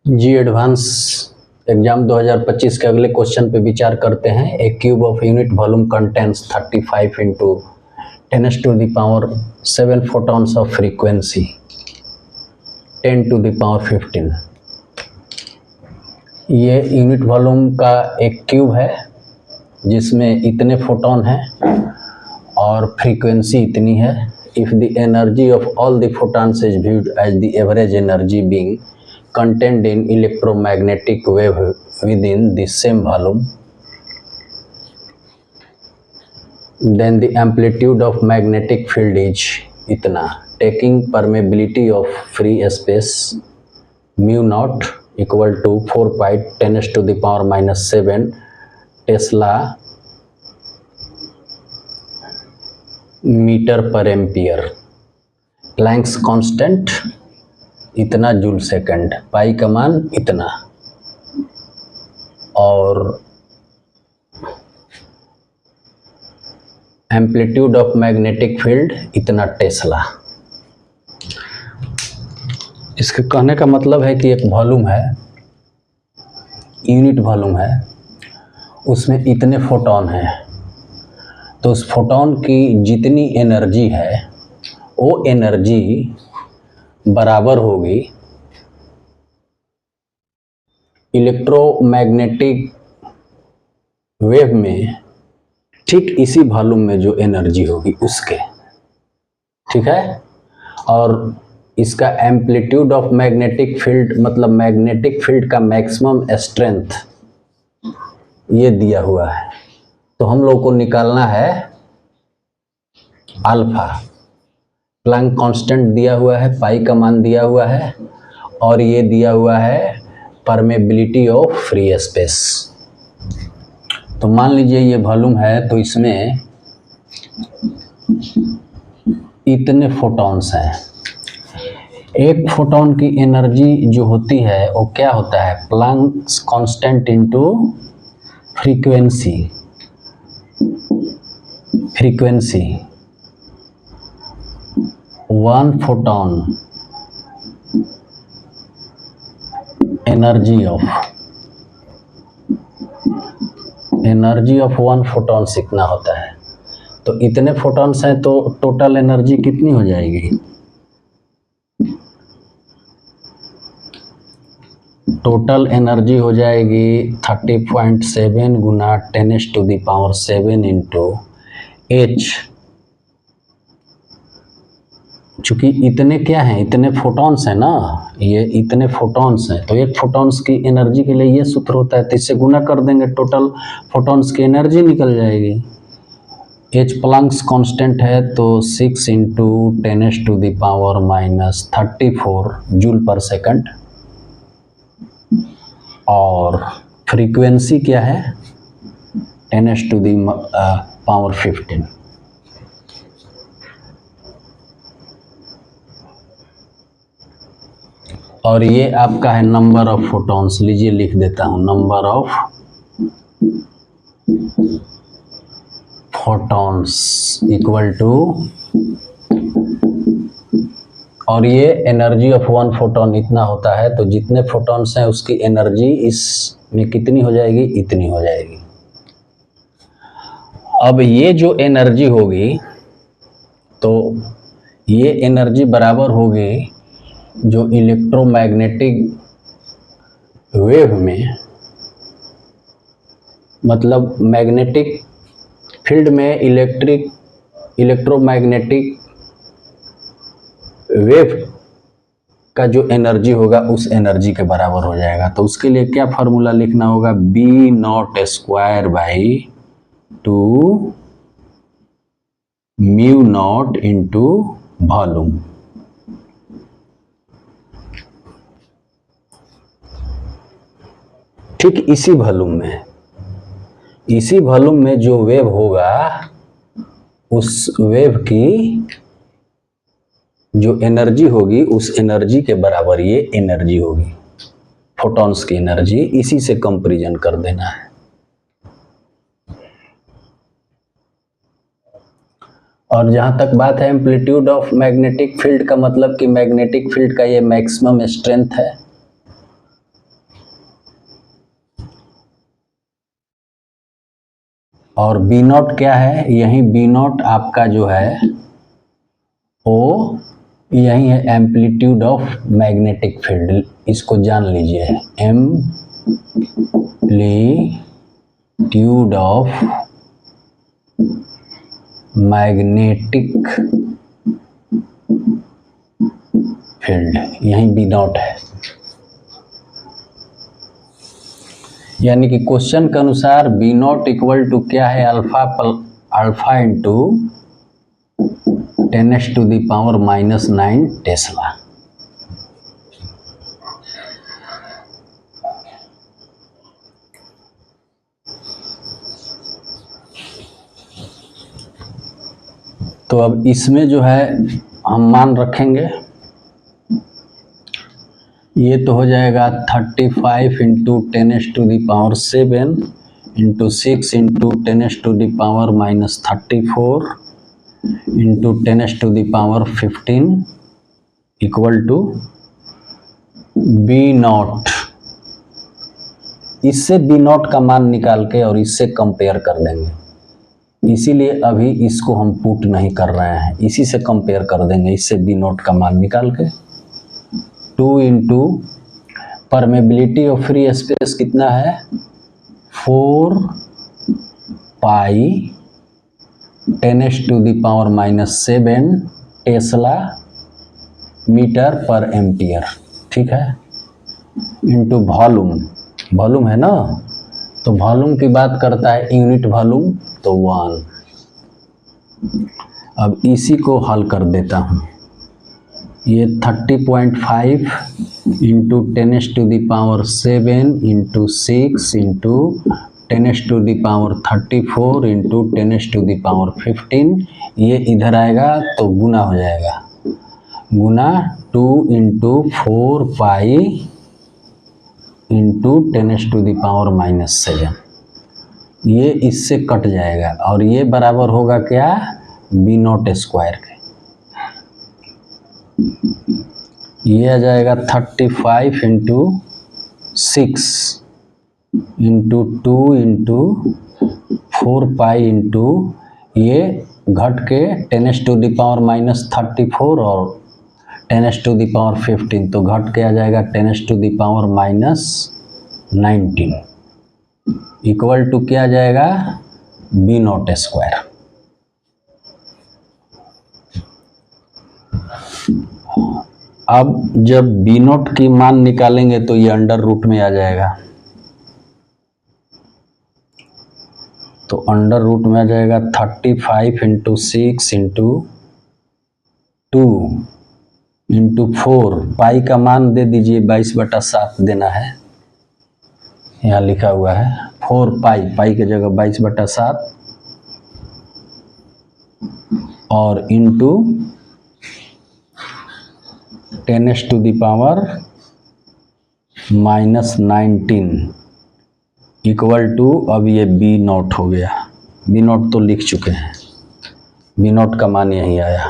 जी advance exam 2025 के अगले question पे विचार करते हैं। A cube of unit volume contains 35 into 10⁻⁷ photons of frequency 10⁻15। ये यूनिट वॉल्यूम का एक क्यूब है जिसमें इतने फोटॉन हैं और फ्रीक्वेंसी इतनी है। If the energy of all the photons is viewed as the average energy being contained in electromagnetic wave within the same volume, then the amplitude of magnetic field is इतना, taking permeability of free space mu naught equal to 4 pi 10⁻⁻7 Tesla metre पर ampere. Planck's constant इतना joule second, पाई का मान इतना, और amplitude of magnetic field इतना Tesla. इसके कहने का मतलब है कि एक वॉल्यूम है, यूनिट वॉल्यूम है, उसमें इतने फोटॉन हैं, तो उस फोटॉन की जितनी एनर्जी है वो एनर्जी बराबर होगी इलेक्ट्रोमैग्नेटिक वेव में ठीक इसी वॉल्यूम में जो एनर्जी होगी उसके, ठीक है। और इसका एम्पलीट्यूड ऑफ मैग्नेटिक फील्ड मतलब मैग्नेटिक फील्ड का मैक्सिमम स्ट्रेंथ ये दिया हुआ है, तो हम लोग को निकालना है अल्फा। प्लैंक कांस्टेंट दिया हुआ है, पाई का मान दिया हुआ है, और ये दिया हुआ है परमेबिलिटी ऑफ फ्री स्पेस। तो मान लीजिए ये वॉल्यूम है, तो इसमें इतने फोटॉन्स हैं। एक फोटॉन की एनर्जी जो होती है वो क्या होता है, Planck's constant into frequency. Frequency 1 photon energy of 1 photon इतना होता है। तो इतने फोटॉन्स हैं तो टोटल एनर्जी कितनी हो जाएगी, टोटल एनर्जी हो जाएगी 30.7 गुना 10⁻⁷ इंटू h। चूँकि इतने क्या हैं, इतने फोटॉन्स हैं ना, ये इतने फोटॉन्स हैं, तो एक फोटॉन्स की एनर्जी के लिए ये सूत्र होता है, तो इससे गुना कर देंगे, टोटल फोटॉन्स की एनर्जी निकल जाएगी। h प्लैंक्स कांस्टेंट है तो 6 इंटू 10⁻⁻34 जूल पर सेकंड, और फ्रीक्वेंसी क्या है 10⁻⁻15। और ये आपका है नंबर ऑफ फोटॉन्स। लीजिए लिख देता हूँ, number of photons equal to, और ये एनर्जी ऑफ 1 फोटॉन इतना होता है, तो जितने फोटॉन्स हैं उसकी एनर्जी इसमें कितनी हो जाएगी, इतनी हो जाएगी। अब ये जो एनर्जी होगी, तो ये एनर्जी बराबर होगी जो इलेक्ट्रोमैग्नेटिक वेव में, मतलब मैग्नेटिक फील्ड में इलेक्ट्रोमैग्नेटिक वेव का जो एनर्जी होगा उस एनर्जी के बराबर हो जाएगा। तो उसके लिए क्या फार्मूला लिखना होगा, B0²/2 mu naught into volume. ठीक इसी वॉल्यूम में जो वेव होगा उस वेव की जो एनर्जी होगी उस एनर्जी के बराबर ये एनर्जी होगी, फोटॉन्स की एनर्जी। इसी से कंपैरिजन कर देना है। और जहाँ तक बात है एम्पलीट्यूड ऑफ मैग्नेटिक फील्ड का, मतलब कि मैग्नेटिक फील्ड का ये मैक्सिमम स्ट्रेंथ है, और बी नॉट क्या है, यही बी नॉट आपका जो है वो यही है एम्पलीट्यूड ऑफ मैग्नेटिक फील्ड, इसको जान लीजिए, एम्पलीट्यूड ऑफ मैग्नेटिक फील्ड, यही बी नॉट है। यानी कि क्वेश्चन के अनुसार बी नॉट इक्वल टू क्या है, अल्फा इंटू 10⁻⁻⁹ टेस्ला। तो अब इसमें जो है हम मान रखेंगे, ये तो हो जाएगा 35 into 10⁻⁷ into 6 into 10⁻⁻34 into 10⁻15 equal to B naught. इससे बी नॉट का मान निकाल के और इससे कंपेयर कर देंगे, इसीलिए अभी इसको हम पुट नहीं कर रहे हैं, इसी से कंपेयर कर देंगे, इससे बी नॉट का मान निकाल के। 2 into permeability of free space कितना है, 4 पाई 10⁻⁻⁷ टेस्ला मीटर पर एम्पियर, ठीक है, इंटू वॉल्यूम, वॉल्यूम है ना, तो वॉल्यूम की बात करता है यूनिट वॉल्यूम, तो 1। अब इसी को हल कर देता हूँ, ये 30.5 इंटू 10⁻⁷ इंटू 6 इंटू 10⁻34 इंटू 10⁻15, ये इधर आएगा तो गुना हो जाएगा, गुना 2 इंटू 4 पाई इंटू 10⁻⁻⁷, ये इससे कट जाएगा और ये बराबर होगा क्या, बी नॉट स्क्वायर के। ये आ जाएगा 35 into 6 into 2 into 4 pi into, ये घट के 10⁻⁻34 और 10⁻15, तो घट के आ जाएगा 10⁻⁻19 इक्वल टू क्या आ जाएगा, बी नॉट स्क्वायर। अब जब बी नॉट की मान निकालेंगे तो ये अंडर रूट में आ जाएगा, तो अंडर रूट में आ जाएगा 35 इंटू 6 इंटू 2 इंटू 4, पाई का मान दे दीजिए 22/7 देना है, यहाँ लिखा हुआ है 4 पाई, पाई की जगह 22/7 और इंटू 10⁻⁻⁹ इक्वल टू, अब ये बी नॉट हो गया, बी नॉट तो लिख चुके हैं, बी नॉट का मान यही आया।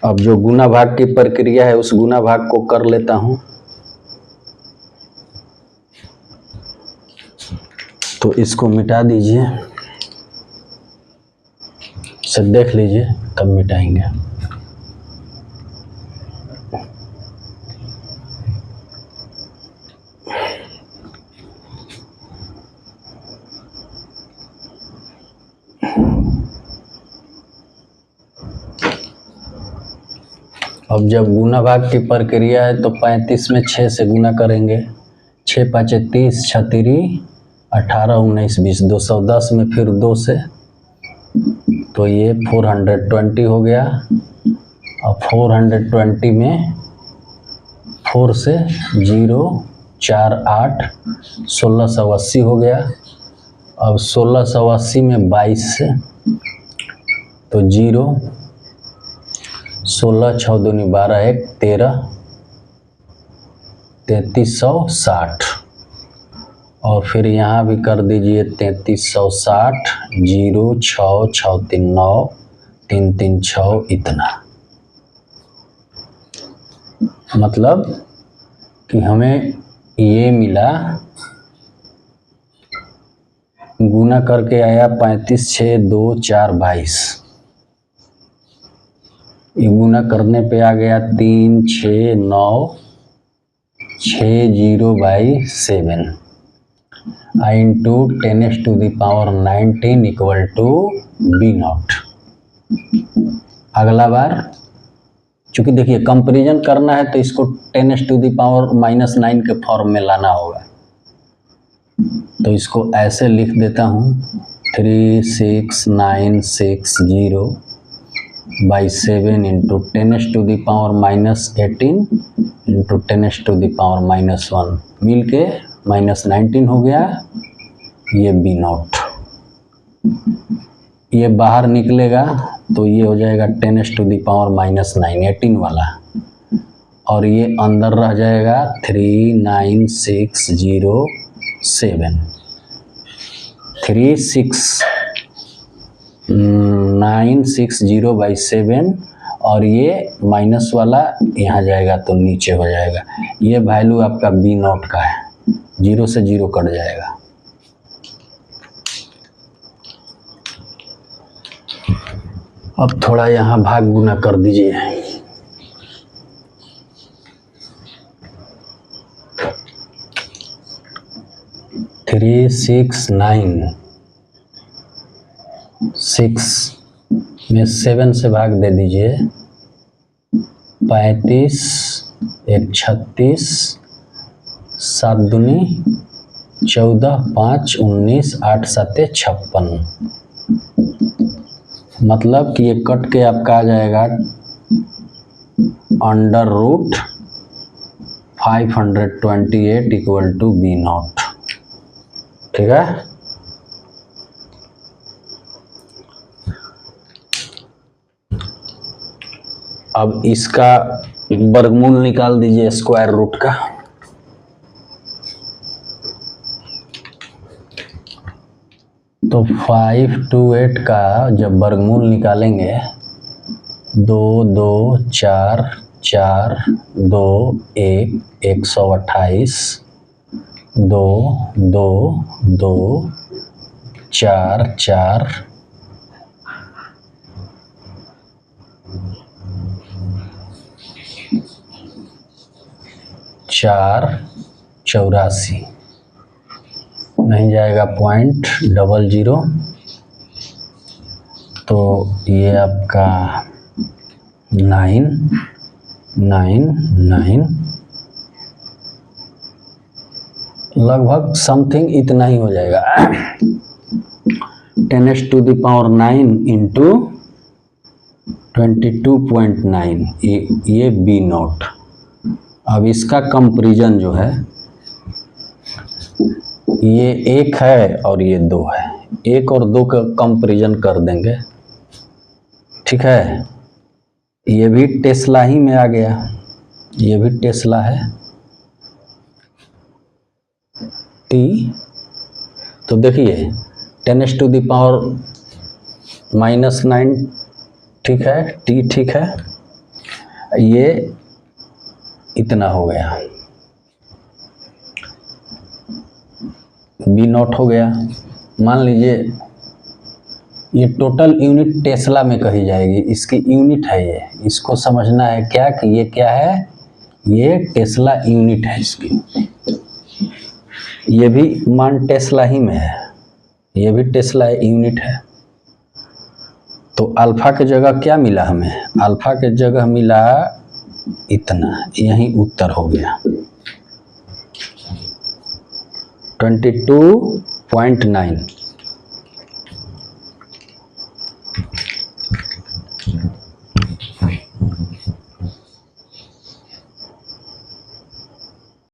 अब जो गुना भाग की प्रक्रिया है उस गुना भाग को कर लेता हूं, तो इसको मिटा दीजिए, इसे देख लीजिए तब मिटाएंगे। अब जब गुना भाग की प्रक्रिया है तो 35 में 6 से गुना करेंगे, 6 5 30, 6 3 18 19 20, 210 में फिर 2 से, तो ये 420 हो गया, और 420 में 4 से 0 4 8 1680 हो गया। अब 1680 में 22 से, तो 0 16 6 दूनी 12 1 13 3360, और फिर यहाँ भी कर दीजिए 3360, 0 6 6 3 9 3 3 6, इतना। मतलब कि हमें ये मिला गुना करके आया 35 6 2 4 22, ये गुना करने पे आ गया 3 6 9 6 0/7 आई इंटू 10⁻⁹ इक्वल टू B0। अगला बार चूंकि देखिए कंपैरिजन करना है तो इसको 10⁻⁻9 के फॉर्म में लाना होगा, तो इसको ऐसे लिख देता हूँ 3696/7 इंटू 10⁻⁻18 इंटू 10⁻⁻1 मिल के -19 हो गया, ये B0। ये बाहर निकलेगा तो ये हो जाएगा 10⁻⁻9 18 वाला, और ये अंदर रह जाएगा 39607 3696/7, और ये माइनस वाला यहाँ जाएगा तो नीचे हो जाएगा। ये वैल्यू आपका B0 का है, 0 से 0 कट जाएगा। अब थोड़ा यहाँ भाग गुना कर दीजिए। थ्री 6 में 7 से भाग दे दीजिए, 35 1 36 7 दूनी 14 5 19 8 7 56, मतलब कि ये कट के आपका आ जाएगा √528 इक्वल टू B0। ठीक है, अब इसका वर्गमूल निकाल दीजिए स्क्वायर रूट का। तो 528 का जब वर्गमूल निकालेंगे 2 2 4 4 2 1 128 2 2 2 4 4 4 84, नहीं जाएगा 0.00, तो ये आपका 999 लगभग समथिंग इतना ही हो जाएगा। 10⁻⁹ इंटू 22.9, ये B0। अब इसका कंपैरिजन जो है, ये 1 है और ये 2 है, 1 और 2 का कंपैरिजन कर देंगे। ठीक है, ये भी टेस्ला ही में आ गया, ये भी टेस्ला है T। तो देखिए 10⁻⁻9 ठीक है, T ठीक है, ये इतना हो गया, B0 हो गया। मान लीजिए ये टोटल यूनिट टेस्ला में कही जाएगी, इसकी यूनिट है ये, इसको समझना है क्या कि ये क्या है, ये टेस्ला यूनिट है इसकी। ये भी मान टेस्ला ही में है, ये भी टेस्ला यूनिट है। तो अल्फा के जगह क्या मिला हमें, अल्फा के जगह मिला इतना, यही उत्तर हो गया 22.9।